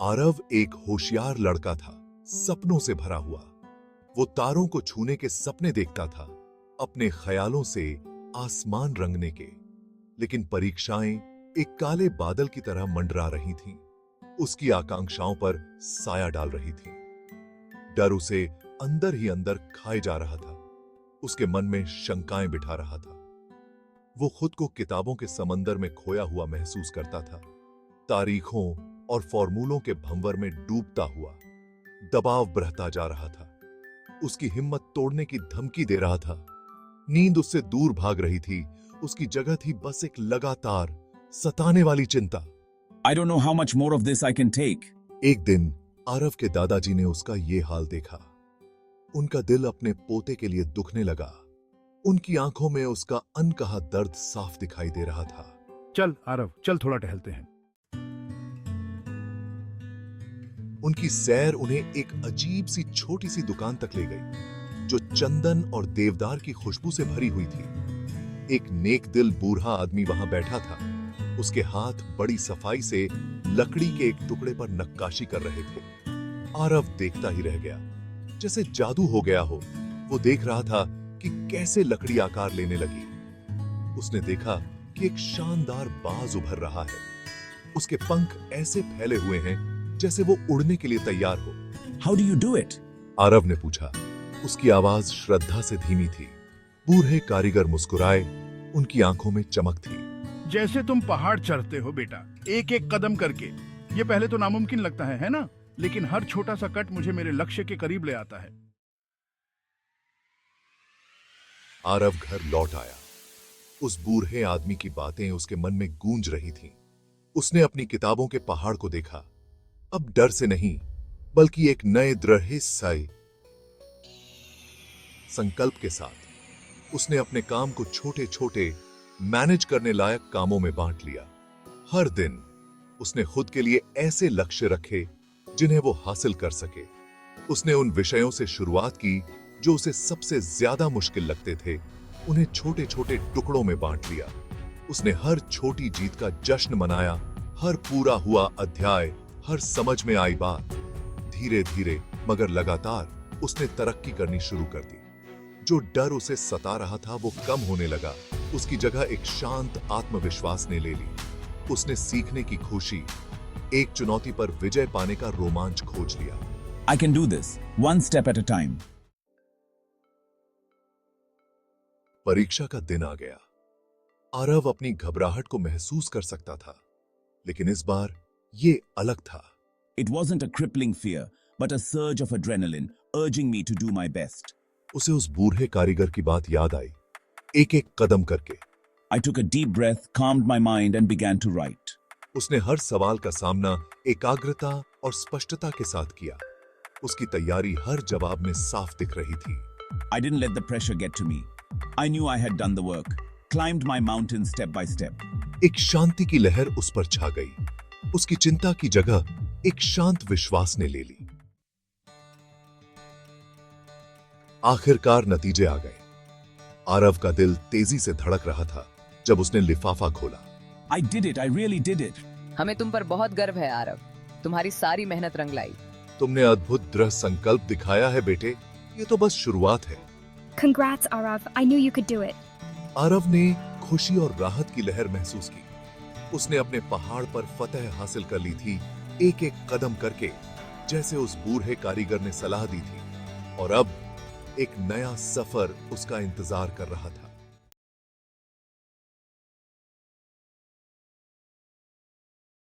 आरव एक होशियार लड़का था, सपनों से भरा हुआ। वो तारों को छूने के सपने देखता था, अपने ख्यालों से आसमान रंगने के। लेकिन परीक्षाएं एक काले बादल की तरह मंडरा रही थीं। उसकी आकांक्षाओं पर साया डाल रही थीं। डर उसे अंदर ही अंदर खाए जा रहा था। उसके मन में शंकाएं बिठा रहा था। वो खुद को किताबों के समंदर में खोया हुआ महसूस करता था, तारीखों और फॉर्मूलों के भंवर में डूबता हुआ। दबाव बढ़ता जा रहा था, उसकी हिम्मत तोड़ने की धमकी दे रहा था। नींद उससे दूर भाग रही थी, उसकी जगह थी बस एक लगातार सताने वाली चिंता। I don't know how much more of this I can take. एक दिन आरव के दादाजी ने उसका ये हाल देखा। उनका दिल अपने पोते के लिए दुखने लगा। उनकी आंखों में उसका अनकहा दर्द साफ दिखाई दे रहा था। चल आरव, चल थोड़ा टहलते हैं। उनकी सैर उन्हें एक अजीब सी छोटी सी दुकान तक ले गई, जो चंदन और देवदार की खुशबू से भरी हुई थी। एक नेक दिल बूढ़ा आदमी वहां बैठा था। उसके हाथ बड़ी सफाई से लकड़ी के एक टुकड़े पर नक्काशी कर रहे थे। आरव देखता ही रह गया, जैसे जादू हो गया हो। वो देख रहा था कि कैसे लकड़ी आकार लेने लगी। उसने देखा कि एक शानदार बाज उभर रहा है। उसके पंख ऐसे फैले हुए हैं जैसे वो उड़ने के लिए तैयार हो। How do you do it? Aarav ने पूछा। उसकी आवाज श्रद्धा से धीमी थी। बूढ़े कारीगर मुस्कुराए, उनकी आंखों में चमक थी। जैसे तुम पहाड़ चढ़ते हो बेटा, एक एक कदम करके। ये पहले तो नामुमकिन लगता है ना? लेकिन हर छोटा सा कट मुझे मेरे लक्ष्य के करीब ले आता है। आरव घर लौट आया। उस बूढ़े आदमी की बातें उसके मन में गूंज रही थीं। उसने अपनी किताबों के पहाड़ को देखा, अब डर से नहीं, बल्कि एक नए दृढ़ संकल्प के साथ। उसने अपने काम को छोटे छोटे मैनेज करने लायक कामों में बांट लिया। हर दिन उसने खुद के लिए ऐसे लक्ष्य रखे जिन्हें वो हासिल कर सके। उसने उन विषयों से शुरुआत की जो उसे सबसे ज्यादा मुश्किल लगते थे। उन्हें छोटे छोटे टुकड़ों में बांट लिया। उसने हर छोटी जीत का जश्न मनाया, हर पूरा हुआ अध्याय, हर समझ में आई बात। धीरे धीरे मगर लगातार उसने तरक्की करनी शुरू कर दी। जो डर उसे सता रहा था वो कम होने लगा। उसकी जगह एक शांत आत्मविश्वास ने ले ली। उसने सीखने की खुशी, एक चुनौती पर विजय पाने का रोमांच खोज लिया। I can do this, one step at a time. परीक्षा का दिन आ गया। आरव अपनी घबराहट को महसूस कर सकता था, लेकिन इस बार ये अलग था। It wasn't a crippling fear, but a surge of adrenaline urging me to do my best. उसे उस बूढ़े कारीगर की बात याद आई। एक एक कदम करके I took a deep breath, calmed my mind, and began to write. उसने हर सवाल का सामना एकाग्रता और स्पष्टता के साथ किया। उसकी तैयारी हर जवाब में साफ दिख रही थी। I didn't let the pressure get to me. I knew I had done the work, climbed my mountain step by step. एक शांति की लहर उस पर छा गई। उसकी चिंता की जगह एक शांत विश्वास ने ले ली। आखिरकार नतीजे आ गए। आरव का दिल तेजी से धड़क रहा था जब उसने लिफाफा खोला। I did it, I really did it. हमें तुम पर बहुत गर्व है आरव। तुम्हारी सारी मेहनत रंग लाई। तुमने अद्भुत दृढ़ संकल्प दिखाया है बेटे। ये तो बस शुरुआत है। Congrats, Arav. I knew you could do it. Aarav ने खुशी और राहत की लहर महसूस की। उसने अपने पहाड़ पर फतह हासिल कर ली थी, एक एक कदम करके, जैसे उस बूढ़े कारीगर ने सलाह दी थी। और अब एक नया सफर उसका इंतजार कर रहा था।